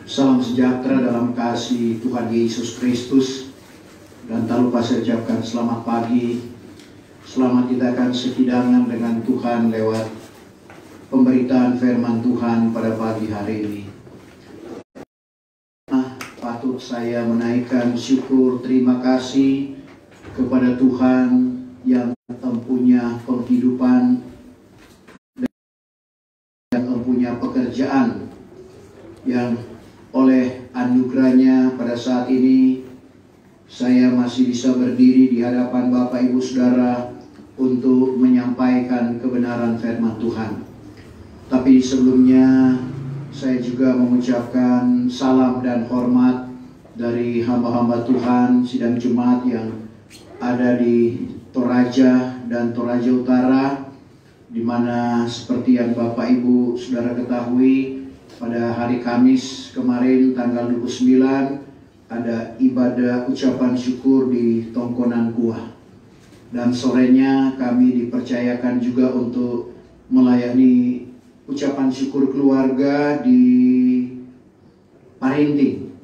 Salam sejahtera dalam kasih Tuhan Yesus Kristus. Dan tak lupa saya ucapkan selamat pagi. Selamat kita akan sekidangan dengan Tuhan lewat pemberitaan firman Tuhan pada pagi hari ini. Patut saya menaikkan syukur terima kasih kepada Tuhan yang mempunyai penghidupan dan mempunyai pekerjaan yang oleh anugerahnya pada saat ini saya masih bisa berdiri di hadapan Bapak Ibu Saudara untuk menyampaikan kebenaran firman Tuhan. Tapi sebelumnya saya juga mengucapkan salam dan hormat dari hamba-hamba Tuhan sidang Jumat yang ada di Toraja dan Toraja Utara, di mana seperti yang Bapak Ibu Saudara ketahui, pada hari Kamis kemarin tanggal 29 ada ibadah ucapan syukur di Tongkonan Kuah. Dan sorenya kami dipercayakan juga untuk melayani ucapan syukur keluarga di Parinting.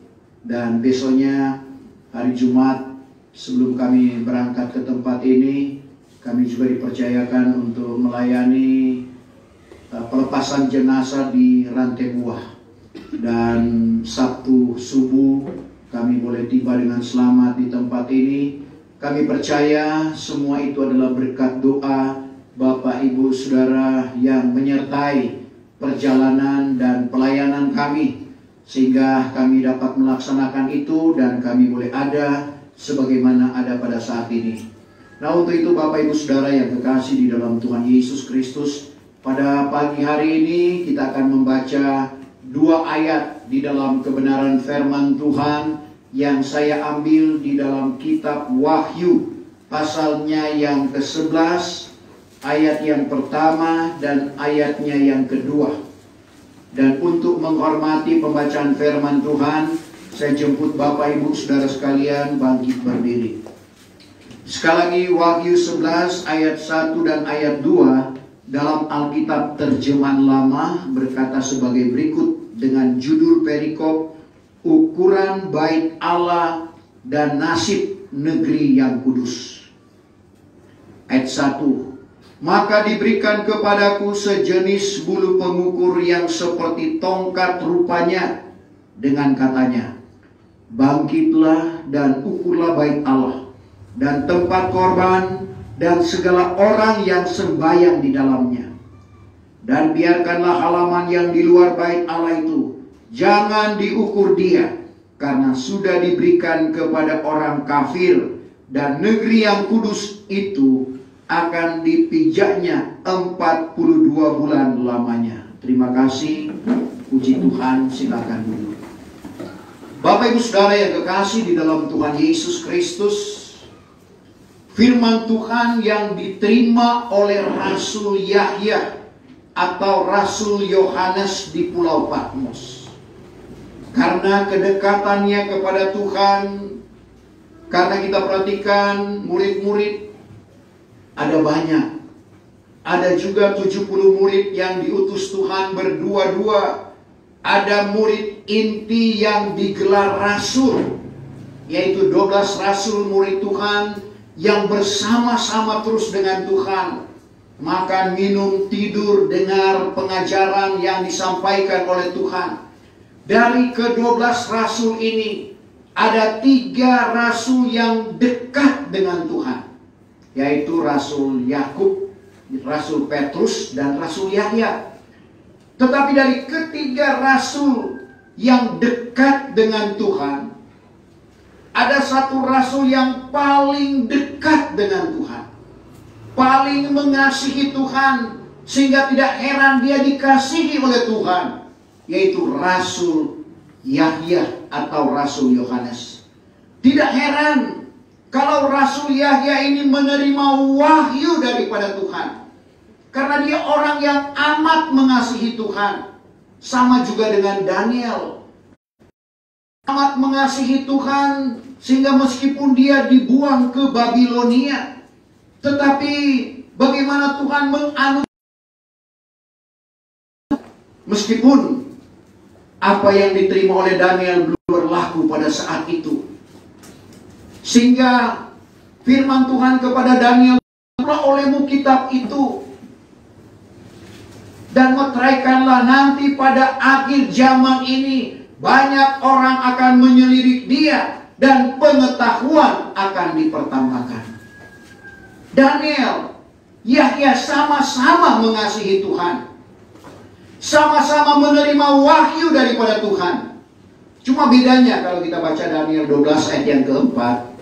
Dan besoknya hari Jumat sebelum kami berangkat ke tempat ini, kami juga dipercayakan untuk melayani pelepasan jenazah di Rantai Buah. Dan Sabtu subuh kami boleh tiba dengan selamat di tempat ini. Kami percaya semua itu adalah berkat doa Bapak Ibu Saudara yang menyertai perjalanan dan pelayanan kami, sehingga kami dapat melaksanakan itu dan kami boleh ada sebagaimana ada pada saat ini. Nah, untuk itu Bapak Ibu Saudara yang kekasih di dalam Tuhan Yesus Kristus, pada pagi hari ini kita akan membaca dua ayat di dalam kebenaran firman Tuhan yang saya ambil di dalam kitab Wahyu pasalnya yang ke-11, ayat yang pertama dan ayatnya yang kedua. Dan untuk menghormati pembacaan firman Tuhan, saya jemput Bapak Ibu Saudara sekalian bangkit berdiri. Sekali lagi Wahyu 11 ayat 1 dan ayat 2 dalam Alkitab terjemahan lama berkata sebagai berikut dengan judul perikop ukuran bait Allah dan nasib negeri yang kudus. Ayat 1. Maka diberikan kepadaku sejenis bulu pengukur yang seperti tongkat rupanya, dengan katanya, bangkitlah dan ukurlah bait Allah dan tempat korban dan segala orang yang sembahyang di dalamnya. Dan biarkanlah halaman yang di luar bait Allah itu jangan diukur dia, karena sudah diberikan kepada orang kafir, dan negeri yang kudus itu akan dipijaknya 42 bulan lamanya. Terima kasih. Puji Tuhan, silakan dulu. Bapak Ibu Saudara yang kekasih di dalam Tuhan Yesus Kristus, firman Tuhan yang diterima oleh Rasul Yahya atau Rasul Yohanes di Pulau Patmos. Karena kedekatannya kepada Tuhan, karena kita perhatikan murid-murid ada banyak. Ada juga 70 murid yang diutus Tuhan berdua-dua. Ada murid inti yang digelar rasul, yaitu 12 rasul murid Tuhan yang bersama-sama terus dengan Tuhan, makan, minum, tidur, dengar pengajaran yang disampaikan oleh Tuhan. Dari ke-12 rasul ini, ada 3 rasul yang dekat dengan Tuhan, yaitu Rasul Yakub, Rasul Petrus, dan Rasul Yahya. Tetapi dari ketiga rasul yang dekat dengan Tuhan, ada satu rasul yang paling dekat dengan Tuhan, paling mengasihi Tuhan, sehingga tidak heran dia dikasihi oleh Tuhan, yaitu Rasul Yahya atau Rasul Yohanes. Tidak heran kalau Rasul Yahya ini menerima wahyu daripada Tuhan, karena dia orang yang amat mengasihi Tuhan. Sama juga dengan Daniel, amat mengasihi Tuhan, sehingga meskipun dia dibuang ke Babilonia, tetapi bagaimana Tuhan menganugerahkan, meskipun apa yang diterima oleh Daniel belum berlaku pada saat itu. Sehingga firman Tuhan kepada Daniel, "Tutuplah olehmu kitab itu, dan meteraikanlah, nanti pada akhir zaman ini banyak orang akan menyelidik dia, dan pengetahuan akan dipertambahkan." Daniel, Yahya sama-sama mengasihi Tuhan, sama-sama menerima wahyu daripada Tuhan. Cuma bedanya kalau kita baca Daniel 12 ayat yang keempat.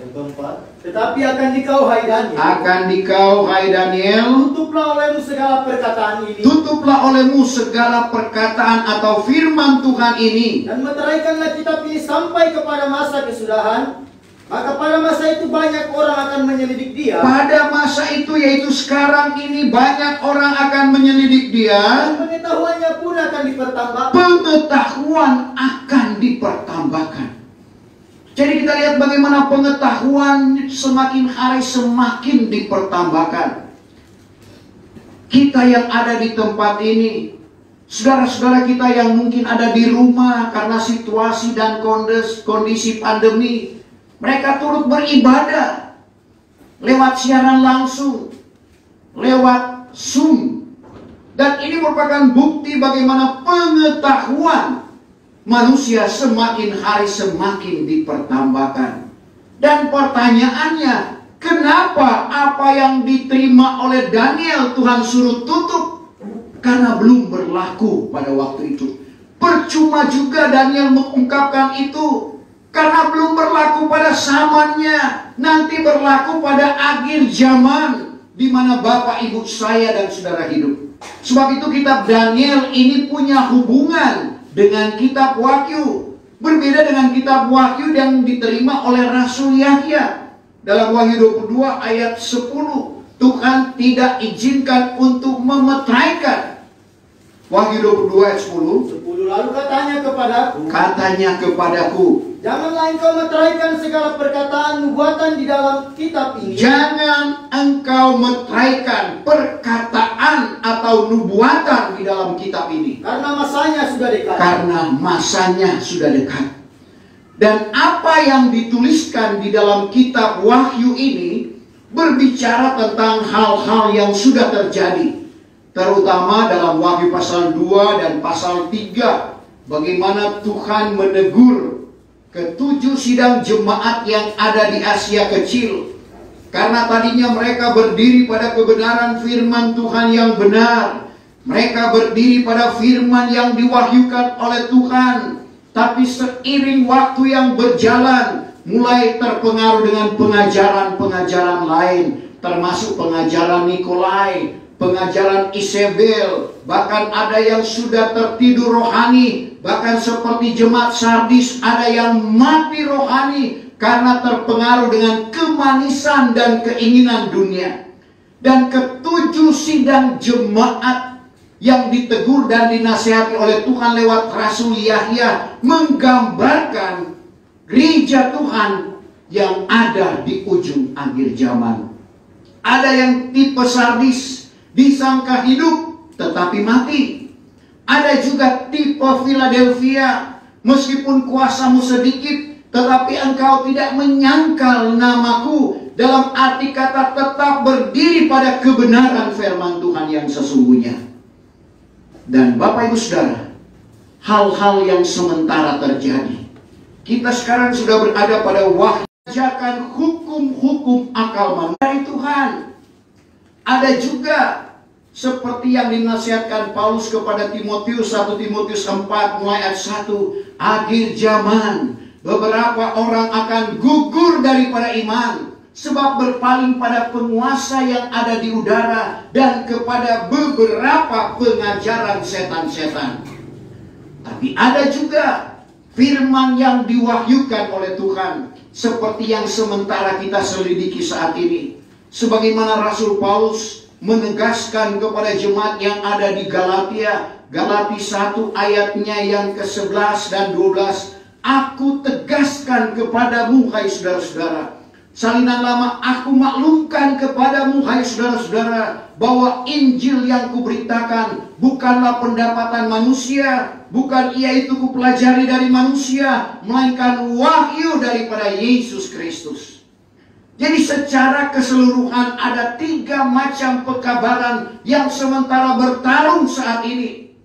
Tetapi akan dikau, hai Daniel. Akan dikau, hai Daniel. Tutuplah olehmu segala perkataan ini. Tutuplah olehmu segala perkataan atau firman Tuhan ini. Dan meteraikanlah kitab ini sampai kepada masa kesudahan. Maka pada masa itu banyak orang akan menyelidik dia. Pada masa itu, yaitu sekarang ini, banyak orang akan menyelidik dia. Dan pengetahuannya pun akan dipertambahkan. Pengetahuan akan dipertambahkan. Jadi kita lihat bagaimana pengetahuan semakin hari semakin dipertambahkan. Kita yang ada di tempat ini, saudara-saudara kita yang mungkin ada di rumah karena situasi dan kondisi pandemi, mereka turut beribadah lewat siaran langsung, lewat Zoom. Dan ini merupakan bukti bagaimana pengetahuan manusia semakin hari semakin dipertambahkan. Dan pertanyaannya, kenapa apa yang diterima oleh Daniel Tuhan suruh tutup? Karena belum berlaku pada waktu itu. Percuma juga Daniel mengungkapkan itu, karena belum berlaku pada zamannya. Nanti berlaku pada akhir zaman, di mana Bapak Ibu saya dan saudara hidup. Sebab itu kitab Daniel ini punya hubungan dengan kitab Wahyu. Berbeda dengan kitab Wahyu yang diterima oleh Rasul Yahya. Dalam Wahyu 22 ayat 10, Tuhan tidak izinkan untuk memeteraikan. Wahyu 22 ayat 10. Lalu katanya kepadaku, janganlah engkau meteraikan segala perkataan nubuatan di dalam kitab ini. Jangan engkau meteraikan perkataan atau nubuatan di dalam kitab ini. Karena masanya sudah dekat. Karena masanya sudah dekat. Dan apa yang dituliskan di dalam kitab Wahyu ini berbicara tentang hal-hal yang sudah terjadi. Terutama dalam Wahyu pasal 2 dan pasal 3. Bagaimana Tuhan menegur ketujuh sidang jemaat yang ada di Asia Kecil. Karena tadinya mereka berdiri pada kebenaran firman Tuhan yang benar. Mereka berdiri pada firman yang diwahyukan oleh Tuhan. Tapi seiring waktu yang berjalan, mulai terpengaruh dengan pengajaran-pengajaran lain. Termasuk pengajaran Nikolai, pengajaran Isabel, bahkan ada yang sudah tertidur rohani, bahkan seperti jemaat Sardis ada yang mati rohani karena terpengaruh dengan kemanisan dan keinginan dunia. Dan ketujuh sidang jemaat yang ditegur dan dinasihati oleh Tuhan lewat Rasul Yahya menggambarkan gereja Tuhan yang ada di ujung akhir zaman. Ada yang tipe Sardis, disangka hidup tetapi mati. Ada juga tipe Philadelphia, meskipun kuasamu sedikit tetapi engkau tidak menyangkal namaku, dalam arti kata tetap berdiri pada kebenaran firman Tuhan yang sesungguhnya. Dan Bapak Ibu Saudara, hal-hal yang sementara terjadi. Kita sekarang sudah berada pada wahyu hukum-hukum akal manusia dari Tuhan. Ada juga seperti yang dinasihatkan Paulus kepada Timotius, 1 Timotius 4 mulai ayat 1, akhir zaman beberapa orang akan gugur daripada iman, sebab berpaling pada penguasa yang ada di udara dan kepada beberapa pengajaran setan-setan. Tapi ada juga firman yang diwahyukan oleh Tuhan, seperti yang sementara kita selidiki saat ini. Sebagaimana Rasul Paulus menegaskan kepada jemaat yang ada di Galatia, Galati 1 ayatnya yang ke-11 dan 12, aku tegaskan kepadamu hai saudara-saudara, Salinan lama aku maklumkan kepadamu, hai saudara-saudara, bahwa Injil yang kuberitakan bukanlah pendapatan manusia, bukan ia itu kupelajari dari manusia, melainkan wahyu daripada Yesus Kristus. Jadi secara keseluruhan ada 3 macam pekabaran yang sementara bertarung saat ini.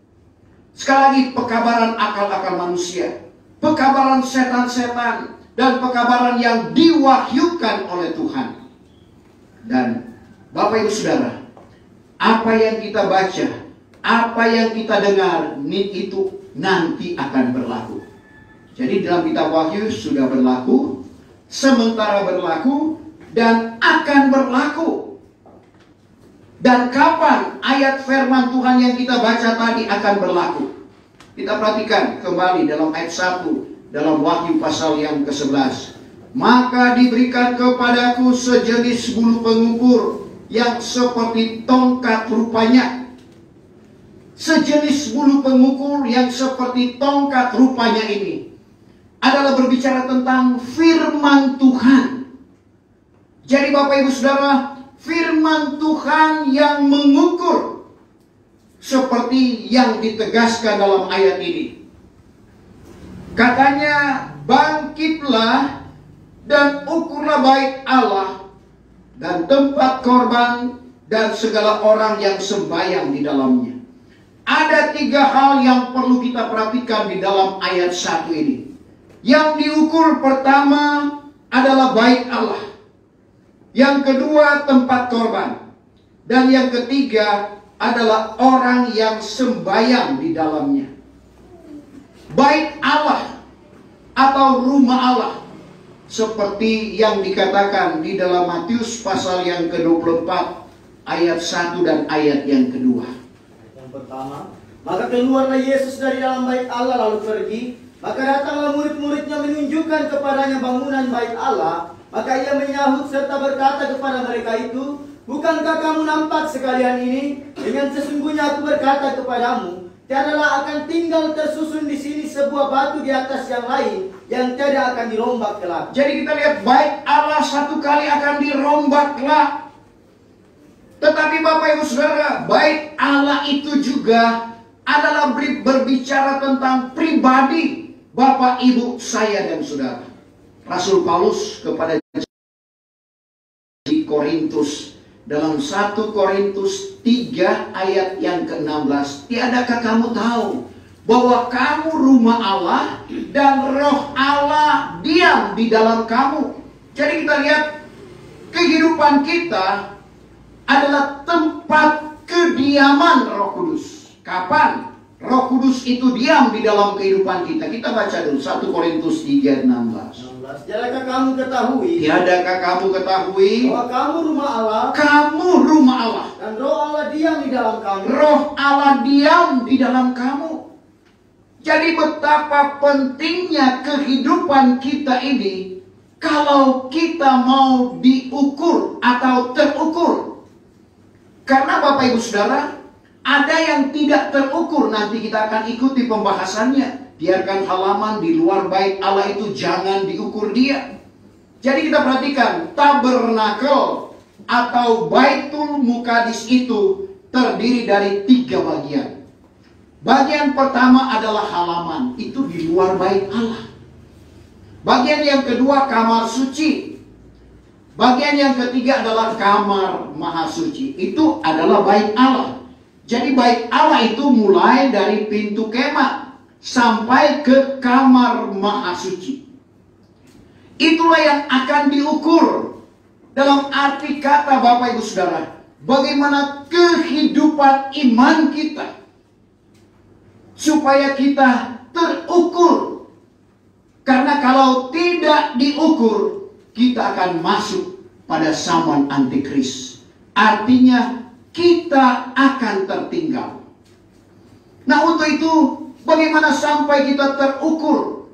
Sekali lagi, pekabaran akal-akal manusia, pekabaran setan-setan, dan pekabaran yang diwahyukan oleh Tuhan. Dan Bapak Ibu Saudara, apa yang kita baca, apa yang kita dengar, itu nanti akan berlaku. Jadi dalam kitab Wahyu sudah berlaku, sementara berlaku, dan akan berlaku. Dan kapan ayat firman Tuhan yang kita baca tadi akan berlaku? Kita perhatikan kembali dalam ayat 1 dalam Wahyu pasal yang ke-11. Maka diberikan kepadaku sejenis bulu pengukur yang seperti tongkat rupanya. Sejenis bulu pengukur yang seperti tongkat rupanya ini adalah berbicara tentang firman Tuhan. Jadi Bapak Ibu Saudara, firman Tuhan yang mengukur seperti yang ditegaskan dalam ayat ini. Katanya, bangkitlah dan ukurlah bait Allah dan tempat korban dan segala orang yang sembahyang di dalamnya. Ada 3 hal yang perlu kita perhatikan di dalam ayat 1 ini. Yang diukur pertama adalah bait Allah. Yang kedua tempat korban. Dan yang ketiga adalah orang yang sembahyang di dalamnya. Bait Allah atau rumah Allah, seperti yang dikatakan di dalam Matius pasal yang ke-24 ayat 1 dan ayat yang kedua. Yang pertama, maka keluarlah Yesus dari dalam bait Allah lalu pergi. Maka datanglah murid-muridnya menunjukkan kepadanya bangunan bait Allah. Maka ia menyahut serta berkata kepada mereka itu, bukankah kamu nampak sekalian ini? Dengan sesungguhnya aku berkata kepadamu, tiadalah akan tinggal tersusun di sini sebuah batu di atas yang lain yang tidak akan dirombak kelak. Jadi kita lihat bait Allah satu kali akan dirombak kelak. Tetapi Bapak Ibu Saudara, bait Allah itu juga adalah berbicara tentang pribadi Bapak Ibu saya dan Saudara. Rasul Paulus kepada di Korintus dalam 1 Korintus 3 ayat yang ke-16, tiadakah kamu tahu bahwa kamu rumah Allah dan roh Allah diam di dalam kamu. Jadi kita lihat kehidupan kita adalah tempat kediaman Roh Kudus. Kapan Roh Kudus itu diam di dalam kehidupan kita? Kita baca dulu 1 Korintus 3:16. Tiadakah kamu ketahui? Tiadakah kamu ketahui bahwa kamu rumah Allah? Kamu rumah Allah. Dan roh Allah diam di dalam kamu. Roh Allah diam di dalam kamu. Jadi betapa pentingnya kehidupan kita ini kalau kita mau diukur atau terukur. Karena Bapak Ibu Saudara, ada yang tidak terukur, nanti kita akan ikuti pembahasannya. Biarkan halaman di luar bait Allah itu jangan diukur dia. Jadi kita perhatikan, tabernakel atau Baitul Muqaddis itu terdiri dari 3 bagian. Bagian pertama adalah halaman, itu di luar bait Allah. Bagian yang kedua kamar suci. Bagian yang ketiga adalah kamar maha suci. Itu adalah bait Allah. Jadi bait Allah itu mulai dari pintu kemah sampai ke kamar maha suci. Itulah yang akan diukur. Dalam arti kata Bapak Ibu Saudara, bagaimana kehidupan iman kita supaya kita terukur. Karena kalau tidak diukur, kita akan masuk pada zaman antikris. Artinya kita akan tertinggal. Nah, untuk itu bagaimana sampai kita terukur?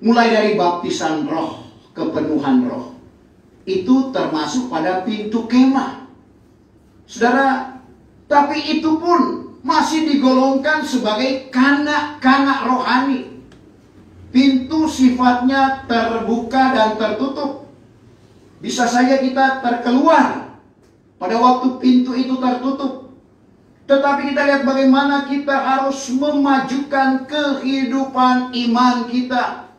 Mulai dari baptisan roh, kepenuhan roh. Itu termasuk pada pintu kemah. Saudara, tapi itu pun masih digolongkan sebagai kanak-kanak rohani. Pintu sifatnya terbuka dan tertutup. Bisa saja kita terkeluar pada waktu pintu itu tertutup. Tetapi kita lihat bagaimana kita harus memajukan kehidupan iman kita.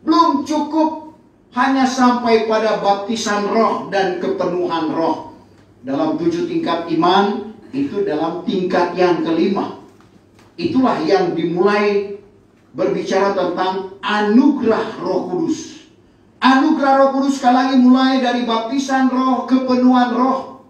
Belum cukup hanya sampai pada baptisan roh dan kepenuhan roh. Dalam 7 tingkat iman, itu dalam tingkat yang kelima. Itulah yang dimulai berbicara tentang anugerah Roh Kudus. Anugerah Roh Kudus sekali lagi mulai dari baptisan roh, kepenuhan roh.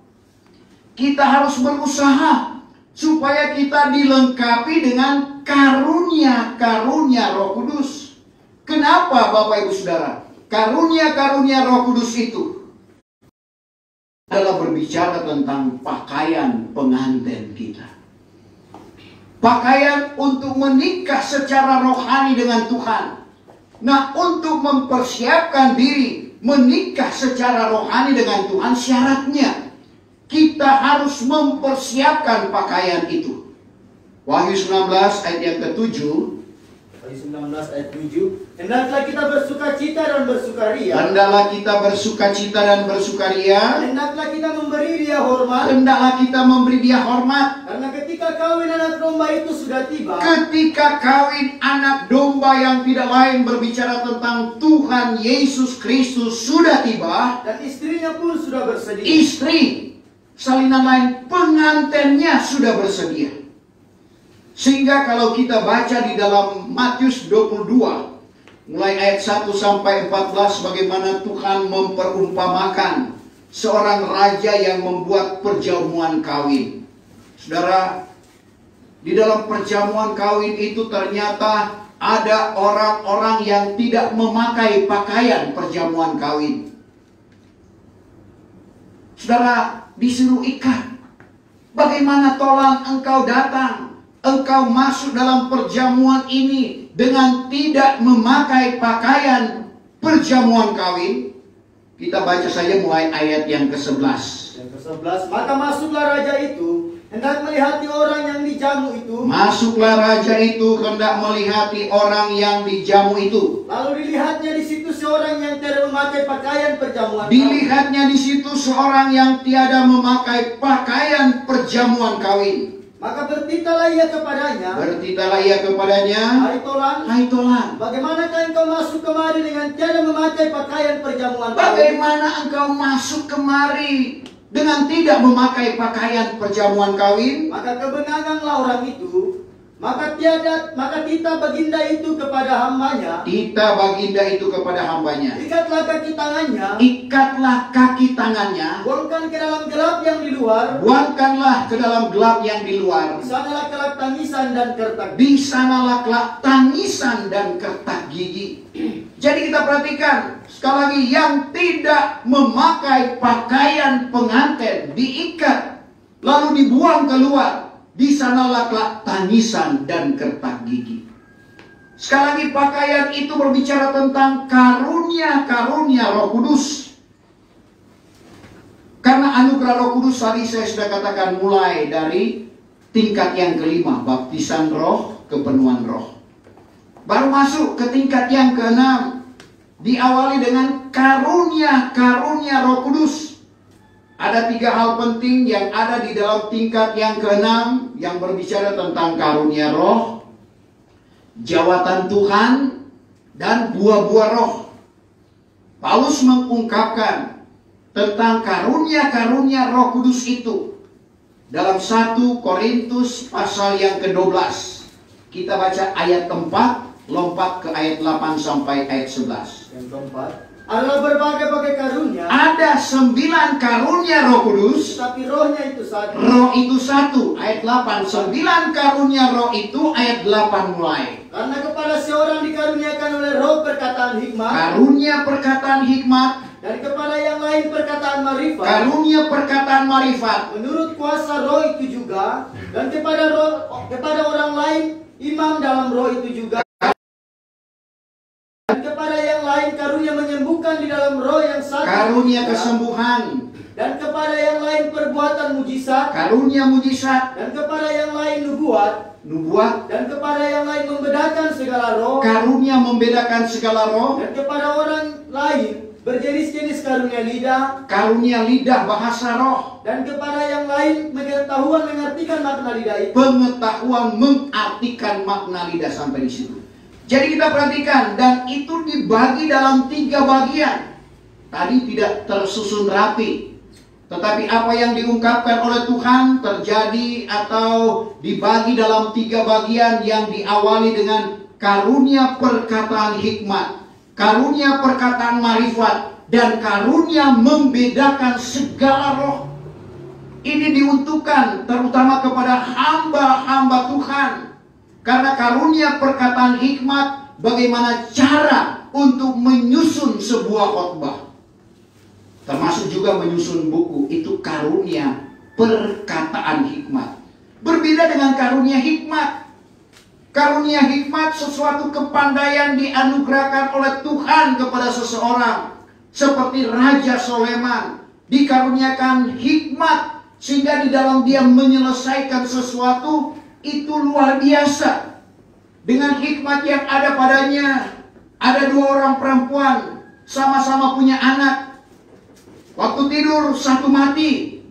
Kita harus berusaha supaya kita dilengkapi dengan karunia-karunia Roh Kudus. Kenapa Bapak Ibu Saudara? Karunia-karunia Roh Kudus itu adalah berbicara tentang pakaian pengantin kita. Pakaian untuk menikah secara rohani dengan Tuhan. Nah, untuk mempersiapkan diri menikah secara rohani dengan Tuhan, syaratnya kita harus mempersiapkan pakaian itu. Wahyu 19 ayat yang ke-7. Wahyu 19 ayat 7. Hendaklah kita bersukacita dan bersukaria. Hendaklah kita bersukacita dan bersukaria. Hendaklah kita memberi dia hormat. Hendaklah kita memberi dia hormat. Karena ketika kawin anak domba itu sudah tiba. Ketika kawin anak domba yang tidak lain berbicara tentang Tuhan Yesus Kristus sudah tiba. Dan istrinya pun sudah bersedia. Istri, salinan lain, pengantinnya sudah bersedia. Sehingga kalau kita baca di dalam Matius 22, mulai ayat 1 sampai 14, bagaimana Tuhan memperumpamakan seorang raja yang membuat perjamuan kawin. Saudara, di dalam perjamuan kawin itu ternyata ada orang-orang yang tidak memakai pakaian perjamuan kawin. Saudara, disuruh ikat. Bagaimana tolong engkau datang? Engkau masuk dalam perjamuan ini dengan tidak memakai pakaian perjamuan kawin. Kita baca saja mulai ayat yang ke-11. Yang ke-11, maka masuklah raja itu, hendak melihati orang yang dijamu itu. Masuklah raja itu hendak melihati orang yang dijamu itu. Lalu dilihatnya di situ seorang yang tidak memakai pakaian perjamuan. Dilihatnya di situ seorang yang tiada memakai pakaian perjamuan kawin. Maka bertitalah ia kepadanya. Bertitalah ia kepadanya. Hai Tolan, Hai Tolan, bagaimanakah engkau masuk kemari dengan tiada memakai pakaian perjamuan kawin? bagaimana engkau masuk kemari dengan tidak memakai pakaian perjamuan kawin? Maka kebenanganlah orang itu. Maka Tita baginda itu kepada hambanya. Tita baginda itu kepada hambanya. Ikatlah kaki tangannya. Ikatlah kaki tangannya. Buangkan ke dalam gelap yang di luar. Buangkanlah ke dalam gelap yang di luar. Di sanalah kelak tangisan dan kertak. Di sanalah kelak tangisan dan kertak gigi. Jadi kita perhatikan sekali lagi, yang tidak memakai pakaian pengantin diikat lalu dibuang keluar. Di sanalah kelak tangisan dan kertak gigi. Sekali lagi, pakaian itu berbicara tentang karunia-karunia Roh Kudus. Karena anugerah Roh Kudus tadi saya sudah katakan mulai dari tingkat yang kelima, baptisan roh, kepenuhan roh. Baru masuk ke tingkat yang keenam, diawali dengan karunia-karunia Roh Kudus. Ada 3 hal penting yang ada di dalam tingkat yang keenam yang berbicara tentang karunia roh, jawatan Tuhan, dan buah-buah roh. Paulus mengungkapkan tentang karunia-karunia Roh Kudus itu dalam 1 Korintus pasal yang ke-12. Kita baca ayat 4, lompat ke ayat 8 sampai ayat 11. Yang keempat, adalah berbagai-bagai karunia. Ada 9 karunia Roh Kudus, tapi rohnya itu satu. roh itu satu. Ayat 8, 9 karunia roh itu ayat 8 mulai. Karena kepada seorang dikaruniakan oleh roh perkataan hikmat. Karunia perkataan hikmat. Dan kepada yang lain perkataan marifat. Karunia perkataan marifat. Menurut kuasa roh itu juga. Dan kepada orang lain imam dalam roh itu juga. Dan kepada yang lain karunia menyembuhkan di dalam roh yang satu. Karunia kesembuhan. Dan kepada yang lain perbuatan mujizat. Karunia mujizat. Dan kepada yang lain nubuat. Nubuat. Dan kepada yang lain membedakan segala roh. Karunia membedakan segala roh. Dan kepada orang lain Berjenis-jenis karunia lidah bahasa roh, dan kepada yang lain pengetahuan mengartikan makna lidah itu. Pengetahuan mengartikan makna lidah sampai di situ. Jadi kita perhatikan, dan itu dibagi dalam 3 bagian. Tadi tidak tersusun rapi, tetapi apa yang diungkapkan oleh Tuhan terjadi atau dibagi dalam 3 bagian yang diawali dengan karunia perkataan hikmat, karunia perkataan marifat, dan karunia membedakan segala roh. Ini diuntukkan terutama kepada hamba-hamba Tuhan. Karena karunia perkataan hikmat, bagaimana cara untuk menyusun sebuah khotbah, termasuk juga menyusun buku, itu karunia perkataan hikmat. Berbeda dengan karunia hikmat. Karunia hikmat sesuatu kepandaian dianugerahkan oleh Tuhan kepada seseorang. Seperti Raja Soleman dikaruniakan hikmat, sehingga di dalam dia menyelesaikan sesuatu itu luar biasa. Dengan hikmat yang ada padanya, ada 2 orang perempuan sama-sama punya anak. Waktu tidur satu mati,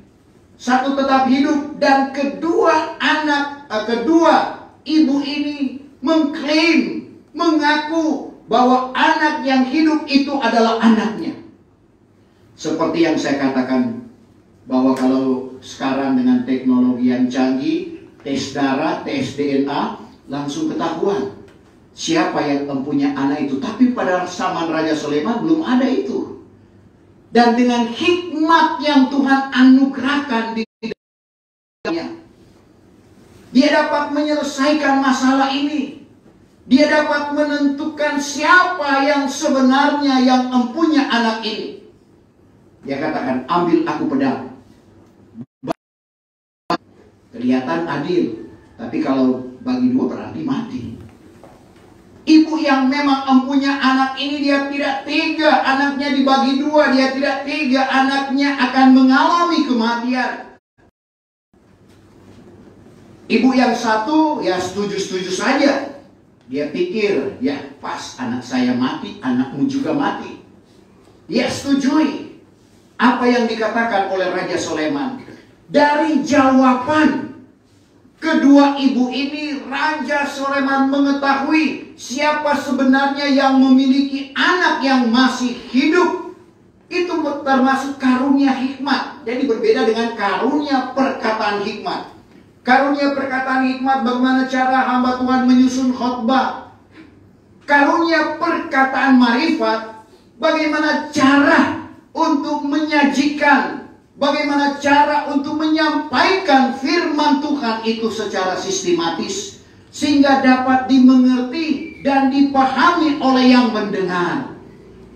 satu tetap hidup, dan kedua ibu ini mengklaim, mengaku bahwa anak yang hidup itu adalah anaknya. Seperti yang saya katakan, bahwa kalau sekarang dengan teknologi yang canggih, tes darah, tes DNA, langsung ketahuan siapa yang mempunyai anak itu. Tapi pada zaman Raja Soleman belum ada itu. Dan dengan hikmat yang Tuhan anugerahkan di dalamnya, dia dapat menyelesaikan masalah ini. Dia dapat menentukan siapa yang sebenarnya yang mempunyai anak ini. Dia katakan, ambil aku pedang. Kelihatan adil, tapi kalau bagi 2 berarti mati. Ibu yang memang mempunyai anak ini, dia tidak tega anaknya dibagi 2. Dia tidak tega anaknya akan mengalami kematian. Ibu yang satu ya setuju-setuju saja. Dia pikir, ya pas anak saya mati, anakmu juga mati. Dia setujui apa yang dikatakan oleh Raja Soleman. Dari jawaban kedua ibu ini, Raja Soleman mengetahui siapa sebenarnya yang memiliki anak yang masih hidup. Itu termasuk karunia hikmat. Jadi berbeda dengan karunia perkataan hikmat. Karunia perkataan hikmat, bagaimana cara hamba Tuhan menyusun khotbah. Karunia perkataan marifat, bagaimana cara untuk menyajikan, bagaimana cara untuk menyampaikan firman Tuhan itu secara sistematis, sehingga dapat dimengerti dan dipahami oleh yang mendengar.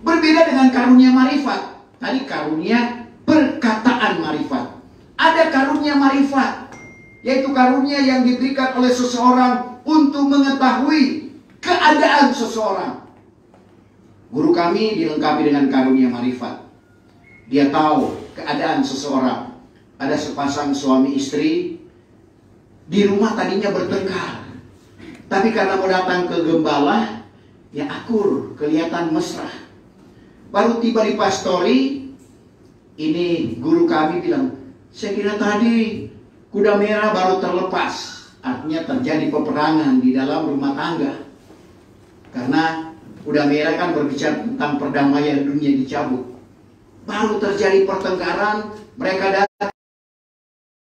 Berbeda dengan karunia marifat. Tadi karunia perkataan marifat. Ada karunia marifat, yaitu karunia yang diberikan oleh seseorang untuk mengetahui keadaan seseorang. Guru kami dilengkapi dengan karunia marifat. Dia tahu keadaan seseorang. Ada sepasang suami istri, di rumah tadinya bertengkar, tapi karena mau datang ke gembala, ya akur, kelihatan mesra. Baru tiba di pastori, ini guru kami bilang, saya kira tadi kuda merah baru terlepas. Artinya terjadi peperangan di dalam rumah tangga. Karena kuda merah kan berbicara tentang perdamaian dunia dicabut. Baru terjadi pertengkaran, mereka datang.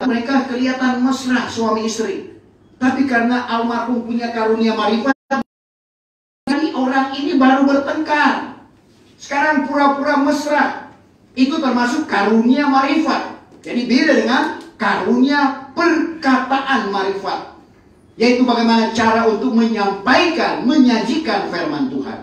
Mereka kelihatan mesra suami istri. Tapi karena almarhum punya karunia marifat, orang ini baru bertengkar. Sekarang pura-pura mesra. Itu termasuk karunia marifat. Jadi beda dengan karunia perkataan marifat, yaitu bagaimana cara untuk menyampaikan, menyajikan firman Tuhan.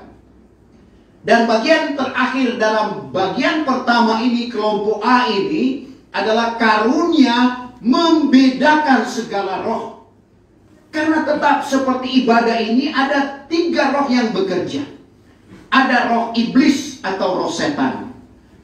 Dan bagian terakhir dalam bagian pertama ini, kelompok A ini, adalah karunia membedakan segala roh. Karena tetap seperti ibadah ini ada 3 roh yang bekerja. Ada roh iblis atau roh setan,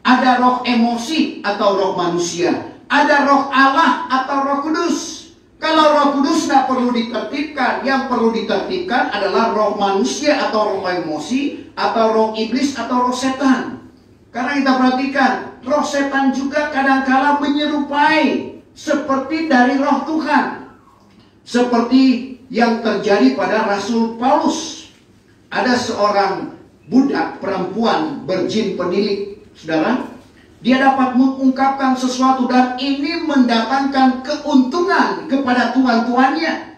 ada roh emosi atau roh manusia, ada roh Allah atau roh kudus. Kalau roh kudus tidak perlu ditertibkan. Yang perlu ditertibkan adalah roh manusia atau roh emosi, atau roh iblis atau roh setan. Karena kita perhatikan, roh setan juga kadangkala menyerupai seperti dari roh Tuhan. Seperti yang terjadi pada Rasul Paulus. Ada seorang budak perempuan berjin penilik, saudara. Dia dapat mengungkapkan sesuatu dan ini mendatangkan keuntungan kepada tuan-tuannya.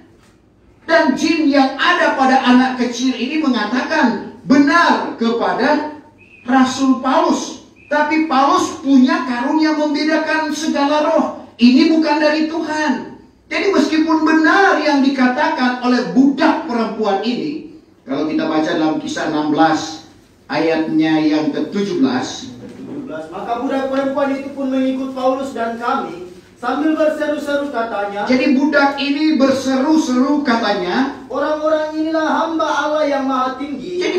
Dan jin yang ada pada anak kecil ini mengatakan benar kepada Rasul Paulus. Tapi Paulus punya karunia membedakan segala roh. Ini bukan dari Tuhan. Jadi meskipun benar yang dikatakan oleh budak perempuan ini, kalau kita baca dalam Kisah 16 ayatnya yang ke-17, maka budak perempuan itu pun mengikut Paulus dan kami sambil berseru-seru katanya. Jadi budak ini berseru-seru katanya, orang-orang inilah hamba Allah yang maha tinggi. jadi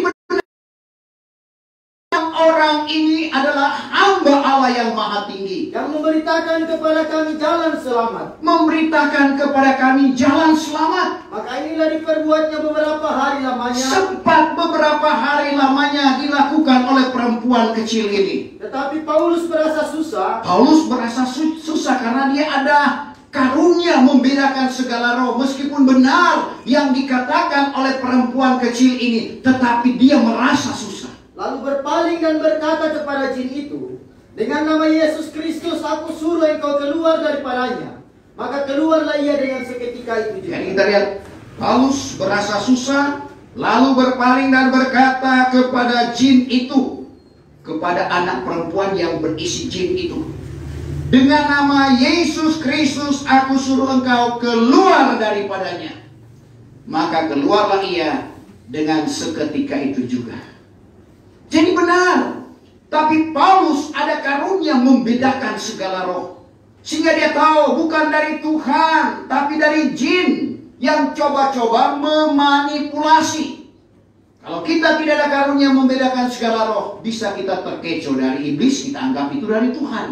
orang ini adalah hamba Allah yang maha tinggi, yang memberitakan kepada kami jalan selamat. memberitakan kepada kami jalan selamat. Maka inilah diperbuatnya beberapa hari lamanya. Sempat beberapa hari lamanya dilakukan oleh perempuan kecil ini. Tetapi Paulus merasa susah. Paulus merasa susah karena dia ada karunia membedakan segala roh. Meskipun benar yang dikatakan oleh perempuan kecil ini, tetapi dia merasa susah. Lalu berpaling dan berkata kepada jin itu, dengan nama Yesus Kristus aku suruh engkau keluar daripadanya. Maka keluarlah ia dengan seketika itu juga. Jadi kita lihat, Paulus merasa susah, lalu berpaling dan berkata kepada jin itu, kepada anak perempuan yang berisi jin itu, dengan nama Yesus Kristus aku suruh engkau keluar daripadanya. Maka keluarlah ia dengan seketika itu juga. Jadi benar, tapi Paulus ada karunia membedakan segala roh. Sehingga dia tahu bukan dari Tuhan, tapi dari jin yang coba-coba memanipulasi. Kalau kita tidak ada karunia membedakan segala roh, bisa kita terkecoh dari iblis, kita anggap itu dari Tuhan.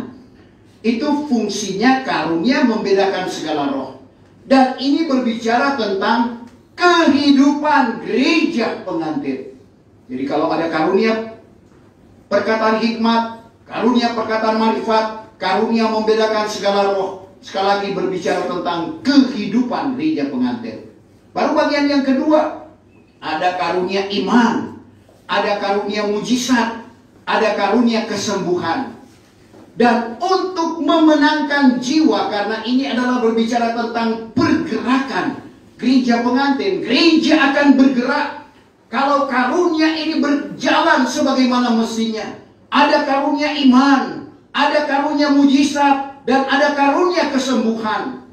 Itu fungsinya karunia membedakan segala roh. Dan ini berbicara tentang kehidupan gereja pengantin. Jadi kalau ada karunia perkataan hikmat, karunia perkataan marifat, karunia membedakan segala roh, sekali lagi berbicara tentang kehidupan gereja pengantin. Baru bagian yang kedua, ada karunia iman, ada karunia mujizat, ada karunia kesembuhan. Dan untuk memenangkan jiwa, karena ini adalah berbicara tentang pergerakan gereja pengantin, gereja akan bergerak. Kalau karunia ini berjalan sebagaimana mestinya, ada karunia iman, ada karunia mujizat, dan ada karunia kesembuhan.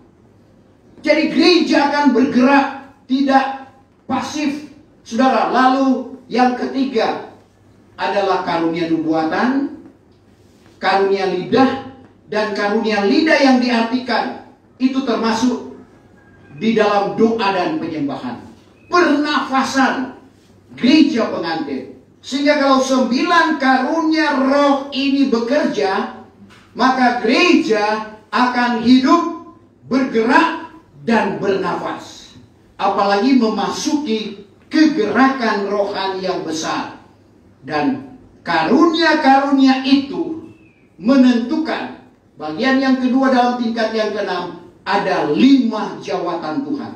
Jadi gereja akan bergerak, tidak pasif, saudara. Lalu yang ketiga adalah karunia nubuatan, karunia lidah, dan karunia lidah yang diartikan itu termasuk di dalam doa dan penyembahan. Pernafasan gereja pengantin. Sehingga kalau 9 karunia roh ini bekerja, maka gereja akan hidup, bergerak, dan bernafas. Apalagi memasuki kegerakan rohani yang besar. Dan karunia-karunia itu menentukan. Bagian yang kedua dalam tingkat yang ke-6, ada 5 jawatan Tuhan.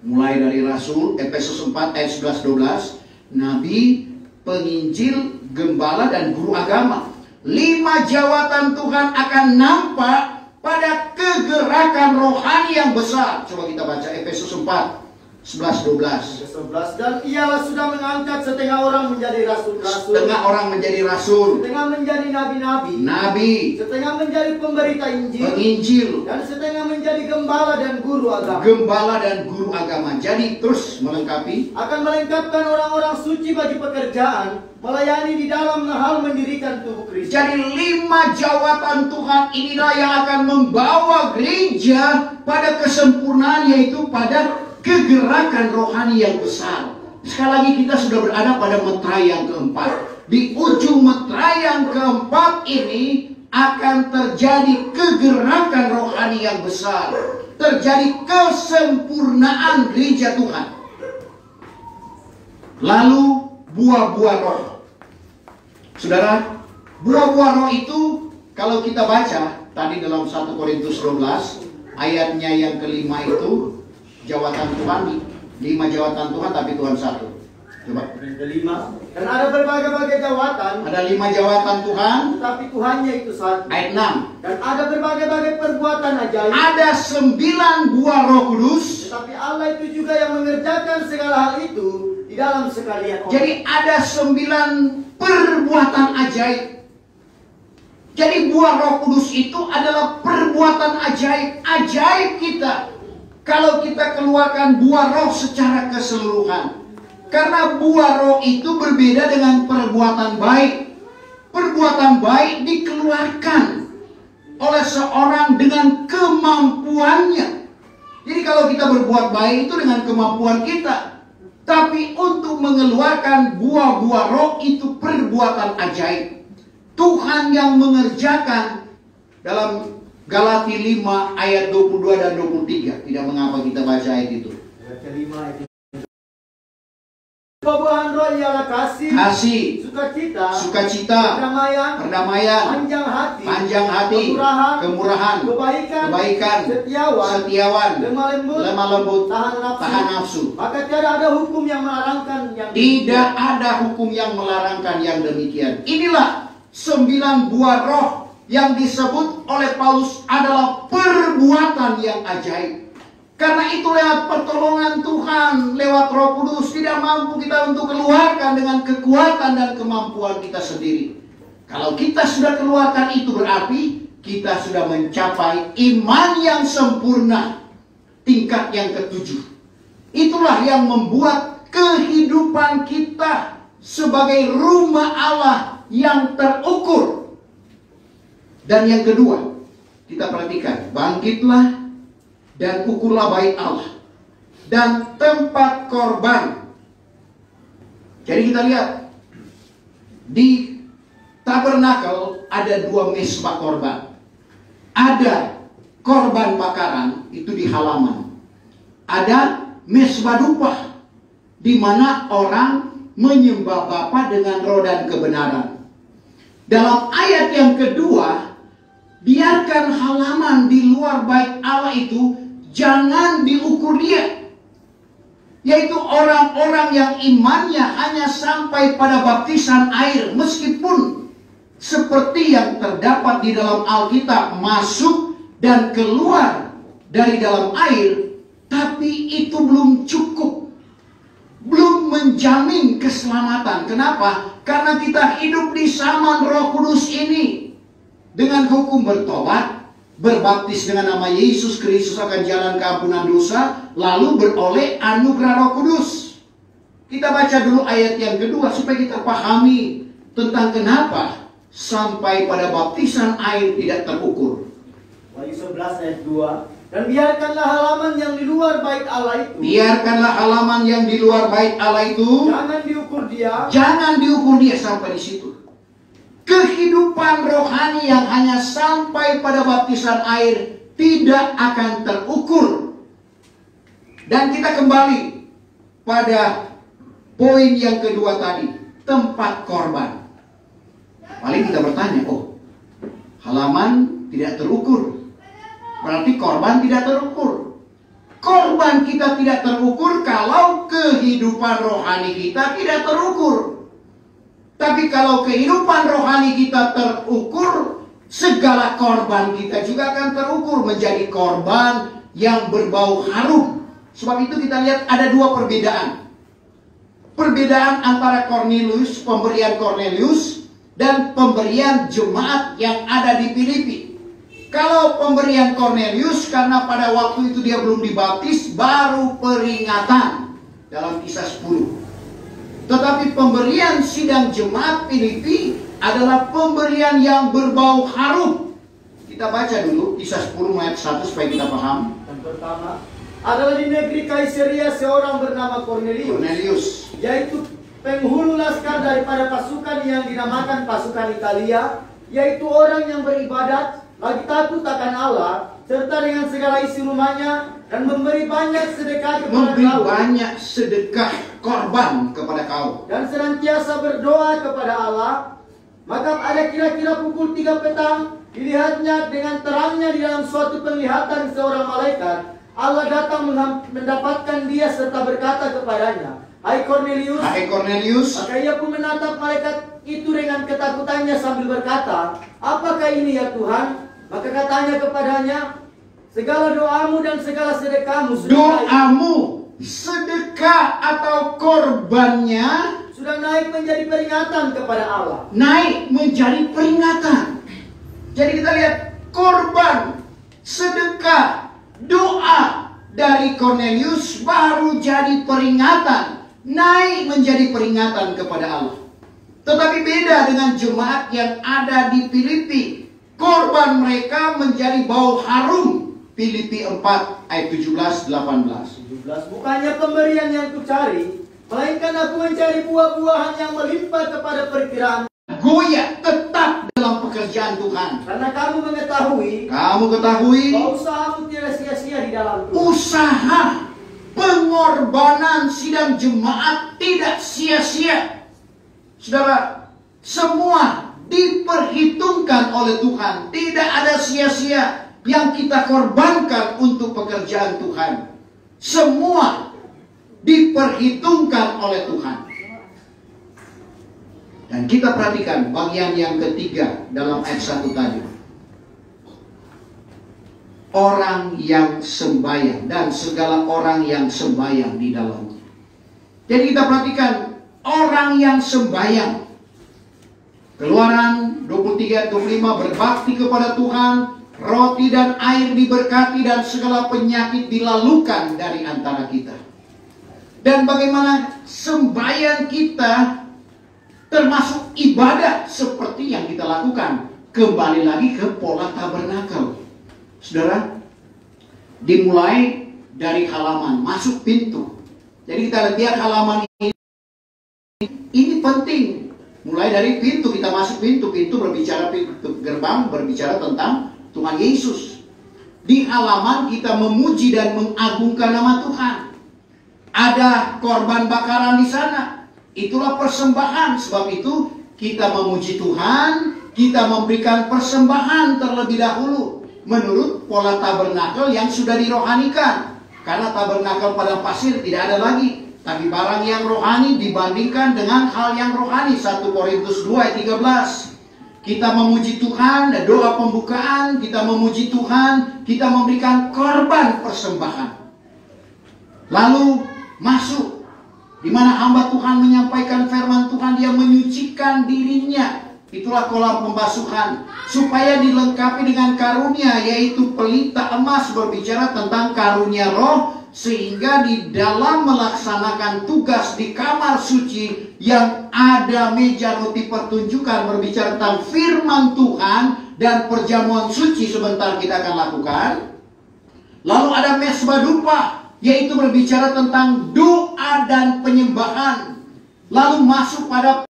Mulai dari Rasul, Efesus 4 ayat 11-12, Nabi, penginjil, gembala, dan guru agama. 5 jawatan Tuhan akan nampak pada kegerakan rohani yang besar. Coba kita baca Efesus 4, 11-12. Dan ialah sudah mengangkat setengah orang menjadi rasul-rasul, Setengah orang menjadi rasul, setengah menjadi nabi-nabi, nabi, setengah menjadi pemberita Injil, penginjil, dan setengah menjadi gembala dan guru agama. gembala dan guru agama. Jadi terus melengkapi. Akan melengkapkan orang-orang suci bagi pekerjaan, melayani di dalam hal mendirikan tubuh Kristus. Jadi 5 jawatan Tuhan inilah yang akan membawa gereja pada kesempurnaan, yaitu pada kegerakan rohani yang besar. Sekali lagi kita sudah berada pada meterai yang keempat. Di ujung meterai yang keempat ini akan terjadi kegerakan rohani yang besar. Terjadi kesempurnaan gereja Tuhan. Lalu buah-buah roh. Saudara, Buah-buah roh itu kalau kita baca tadi dalam 1 Korintus 12 ayatnya yang kelima itu jawatan Tuhan, 5 jawatan Tuhan tapi Tuhan satu. Coba. Yang kelima, dan ada berbagai-bagai jawatan. Ada 5 jawatan Tuhan, tapi Tuhannya itu satu. Ayat 6. Dan ada berbagai-bagai perbuatan ajaib. Ada 9 buah Roh Kudus. Tetapi Allah itu juga yang mengerjakan segala hal itu di dalam sekalian orang. Jadi ada 9 perbuatan ajaib. Jadi buah Roh Kudus itu adalah perbuatan ajaib. Ajaib kita kalau kita keluarkan buah roh secara keseluruhan. Karena buah roh itu berbeda dengan perbuatan baik. Perbuatan baik dikeluarkan oleh seorang dengan kemampuannya. Jadi kalau kita berbuat baik itu dengan kemampuan kita. Tapi untuk mengeluarkan buah-buah roh itu perbuatan ajaib. Tuhan yang mengerjakan dalam Galati 5 ayat 22 dan 23. Tidak mengapa kita baca ayat itu. Buah-buahan roh ialah kasih, sukacita, perdamaian, panjang hati, kemurahan, kebaikan, setiawan, lemah lembut, tahan nafsu. Maka tidak ada hukum yang melarangkan Tidak ada hukum yang melarangkan yang demikian. Inilah 9 buah roh yang disebut oleh Paulus adalah perbuatan yang ajaib. Karena itu lewat pertolongan Tuhan, lewat Roh Kudus, tidak mampu kita untuk keluarkan dengan kekuatan dan kemampuan kita sendiri. Kalau kita sudah keluarkan itu berarti kita sudah mencapai iman yang sempurna, tingkat yang ke-7. Itulah yang membuat kehidupan kita sebagai rumah Allah yang terukur. Dan yang kedua, kita perhatikan, bangkitlah dan ukurlah bait Allah dan tempat korban. Jadi kita lihat di tabernakel ada 2 mesbah korban. Ada korban bakaran itu di halaman. Ada mesbah dupa di mana orang menyembah Bapa dengan roh dan kebenaran. Dalam ayat yang kedua, biarkan halaman di luar bait Allah itu jangan diukur dia. Yaitu orang-orang yang imannya hanya sampai pada baptisan air. Meskipun seperti yang terdapat di dalam Alkitab, masuk dan keluar dari dalam air, tapi itu belum cukup. Belum menjamin keselamatan. Kenapa? Karena kita hidup di zaman Roh Kudus ini. Dengan hukum bertobat, berbaptis dengan nama Yesus Kristus akan jalan keampunan dosa, lalu beroleh anugerah Roh Kudus. Kita baca dulu ayat yang kedua supaya kita pahami tentang kenapa sampai pada baptisan air tidak terukur. Wahyu 11 ayat 2. Dan biarkanlah halaman yang di luar bait Allah itu. Biarkanlah halaman yang di luar bait Allah itu. Jangan diukur dia. Jangan diukur dia sampai di situ. Kehidupan rohani yang hanya sampai pada baptisan air tidak akan terukur. Dan kita kembali pada poin yang kedua tadi, tempat korban. Paling kita bertanya, oh, halaman tidak terukur, berarti korban tidak terukur. Korban kita tidak terukur kalau kehidupan rohani kita tidak terukur. Tapi kalau kehidupan rohani kita terukur, segala korban kita juga akan terukur menjadi korban yang berbau harum. Sebab itu kita lihat ada 2 perbedaan. Perbedaan antara Cornelius, pemberian Cornelius, dan pemberian jemaat yang ada di Filipi. Kalau pemberian Cornelius, karena pada waktu itu dia belum dibaptis, baru peringatan dalam Kisah 10. Tetapi pemberian sidang jemaat Filipi adalah pemberian yang berbau harum. Kita baca dulu Kisah 10 ayat 1 supaya kita paham. Yang pertama adalah di negeri Kaisaria seorang bernama Cornelius, yaitu penghulu laskar daripada pasukan yang dinamakan pasukan Italia, yaitu orang yang beribadat, lagi takut akan Allah, serta dengan segala isi rumahnya, dan memberi banyak sedekah kepada memberi banyak sedekah korban kepada kaum. Dan senantiasa berdoa kepada Allah Maka ada kira-kira pukul 3 petang, dilihatnya dengan terangnya di dalam suatu penglihatan seorang malaikat. Allah datang mendapatkan dia serta berkata kepadanya, "Hai Cornelius." Hai Cornelius. Maka ia pun menatap malaikat itu dengan ketakutannya sambil berkata, "Apakah ini ya Tuhan?" Maka katanya kepadanya, "Segala doamu dan segala sedekahmu Doamu, sedekah atau korbannya sudah naik menjadi peringatan kepada Allah." Naik menjadi peringatan. Jadi kita lihat korban, sedekah, doa dari Cornelius baru jadi peringatan, naik menjadi peringatan kepada Allah. Tetapi beda dengan jemaat yang ada di Filipi. Korban mereka menjadi bau harum. Filipi 4 ayat 17-18. 17. Bukannya pemberian yang kucari, melainkan aku mencari buah-buahan yang melimpah kepada perkiraan. Goyah tetap dalam pekerjaan Tuhan. Karena kamu ketahui bahwa usahamu tidak sia-sia di dalam Tuhan. Usaha pengorbanan sidang jemaat tidak sia-sia. Saudara, semua diperhitungkan oleh Tuhan. Tidak ada sia-sia yang kita korbankan untuk pekerjaan Tuhan. Semua diperhitungkan oleh Tuhan. Dan kita perhatikan bagian yang ketiga dalam ayat 1 tadi. Orang yang sembahyang dan segala orang yang sembahyang di dalamnya. Jadi kita perhatikan orang yang sembahyang. Keluaran 23-25, berbakti kepada Tuhan, roti dan air diberkati dan segala penyakit dilalukan dari antara kita. Dan bagaimana sembahyang kita termasuk ibadah seperti yang kita lakukan. Kembali lagi ke pola tabernakel. Saudara, dimulai dari halaman, masuk pintu. Jadi kita lihat halaman ini penting. Mulai dari pintu, kita masuk pintu. Pintu berbicara, pintu gerbang berbicara tentang Tuhan Yesus. Di halaman kita memuji dan mengagungkan nama Tuhan. Ada korban bakaran di sana. Itulah persembahan. Sebab itu kita memuji Tuhan, kita memberikan persembahan terlebih dahulu menurut pola tabernakel yang sudah dirohanikan. Karena tabernakel padang pasir tidak ada lagi, tapi barang yang rohani dibandingkan dengan hal yang rohani. 1 Korintus 2 ayat 13. Kita memuji Tuhan, doa pembukaan, kita memuji Tuhan, kita memberikan korban persembahan. Lalu masuk di mana hamba Tuhan menyampaikan firman Tuhan, dia menyucikan dirinya. Itulah kolam pembasuhan. Supaya dilengkapi dengan karunia, yaitu pelita emas, berbicara tentang karunia roh. Sehingga di dalam melaksanakan tugas di kamar suci yang ada meja roti pertunjukan, berbicara tentang firman Tuhan dan perjamuan suci sebentar kita akan lakukan. Lalu ada mesbah dupa, yaitu berbicara tentang doa dan penyembahan. Lalu masuk pada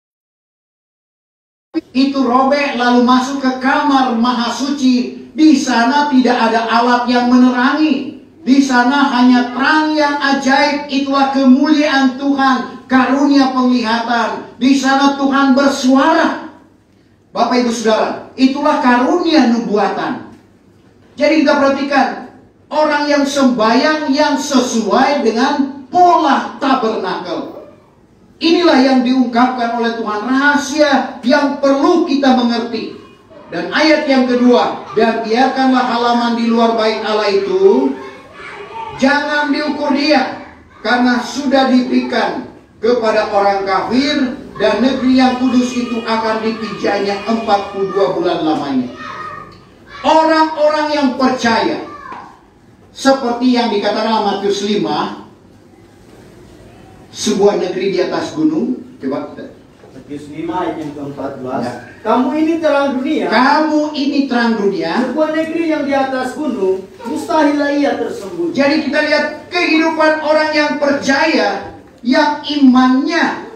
itu robek, lalu masuk ke kamar maha suci. Di sana tidak ada alat yang menerangi. Di sana hanya terang yang ajaib. Itulah kemuliaan Tuhan, karunia penglihatan. Di sana Tuhan bersuara. Bapak Ibu Saudara, itulah karunia nubuatan. Jadi kita perhatikan orang yang sembahyang yang sesuai dengan pola tabernakel. Inilah yang diungkapkan oleh Tuhan, rahasia yang perlu kita mengerti. Dan ayat yang kedua, dan biarkanlah halaman di luar bait Allah itu jangan diukur dia, karena sudah diberikan kepada orang kafir, dan negeri yang kudus itu akan dipijanya 42 bulan lamanya. Orang-orang yang percaya, seperti yang dikatakan Matius 5, sebuah negeri di atas gunung. Coba kita. Matius 5 ayat yang ke-14. Ya. Kamu ini terang dunia. Kamu ini terang dunia. Sebuah negeri yang di atas gunung, mustahillah ia tersembunyi. Jadi kita lihat kehidupan orang yang percaya, yang imannya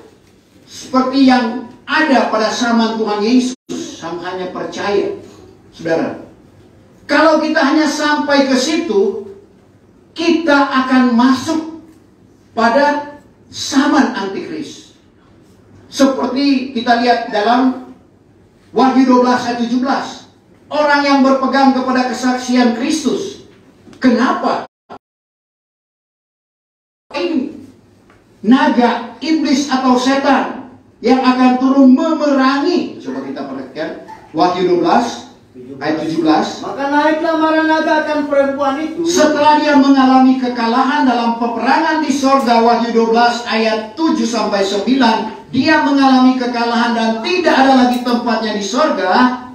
seperti yang ada pada zaman Tuhan Yesus, hanya percaya. Saudara, kalau kita hanya sampai ke situ, kita akan masuk pada zaman antikris. Seperti kita lihat dalam Wahyu 12 ayat 17. Orang yang berpegang kepada kesaksian Kristus. Kenapa? Ini naga, iblis atau setan yang akan turun memerangi. Coba kita perhatikan Wahyu 12 ayat 17. Maka naiklah mara naga akan perempuan itu. Setelah dia mengalami kekalahan dalam peperangan di sorga, Wahyu 12 ayat 7 sampai 9, dia mengalami kekalahan dan tidak ada lagi tempatnya di sorga.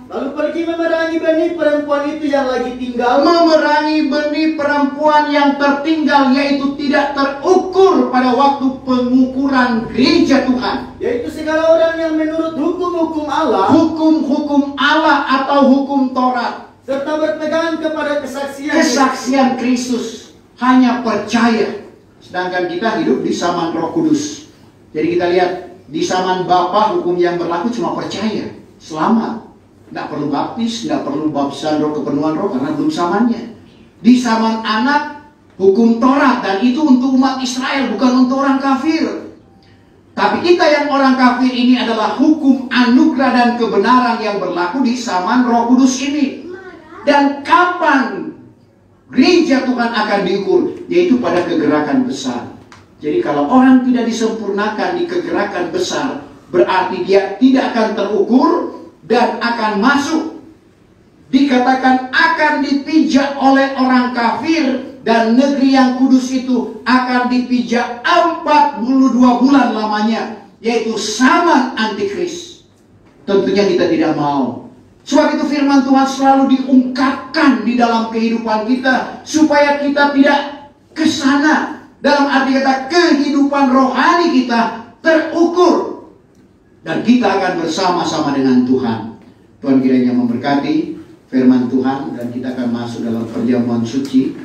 Lalu pergi memerangi benih perempuan itu yang lagi tinggal. Memerangi benih perempuan yang tertinggal, yaitu tidak terukur pada waktu pengukuran gereja Tuhan. Yaitu segala orang yang menurut hukum-hukum Allah. Hukum-hukum Allah atau hukum Taurat. Serta berpegang kepada Kesaksian Kristus. Hanya percaya. Sedangkan kita hidup di zaman Roh Kudus. Jadi kita lihat, di zaman Bapa hukum yang berlaku cuma percaya. Selamat. Tidak perlu baptis, tidak perlu baptisan roh, kepenuhan roh, karena belum zamannya. Di zaman anak, hukum Taurat, dan itu untuk umat Israel, bukan untuk orang kafir. Tapi kita yang orang kafir ini adalah hukum anugerah dan kebenaran yang berlaku di zaman Roh Kudus ini. Dan kapan gereja Tuhan akan diukur? Yaitu pada kegerakan besar. Jadi kalau orang tidak disempurnakan di kegerakan besar, berarti dia tidak akan terukur dan akan masuk. Dikatakan akan dipijak oleh orang kafir, dan negeri yang kudus itu akan dipijak 42 bulan lamanya, yaitu zaman antikris. Tentunya kita tidak mau. Sebab itu firman Tuhan selalu diungkapkan di dalam kehidupan kita, supaya kita tidak ke sana. Dalam arti kata, kehidupan rohani kita terukur, dan kita akan bersama-sama dengan Tuhan. Tuhan kiranya memberkati firman Tuhan, dan kita akan masuk dalam perjamuan suci.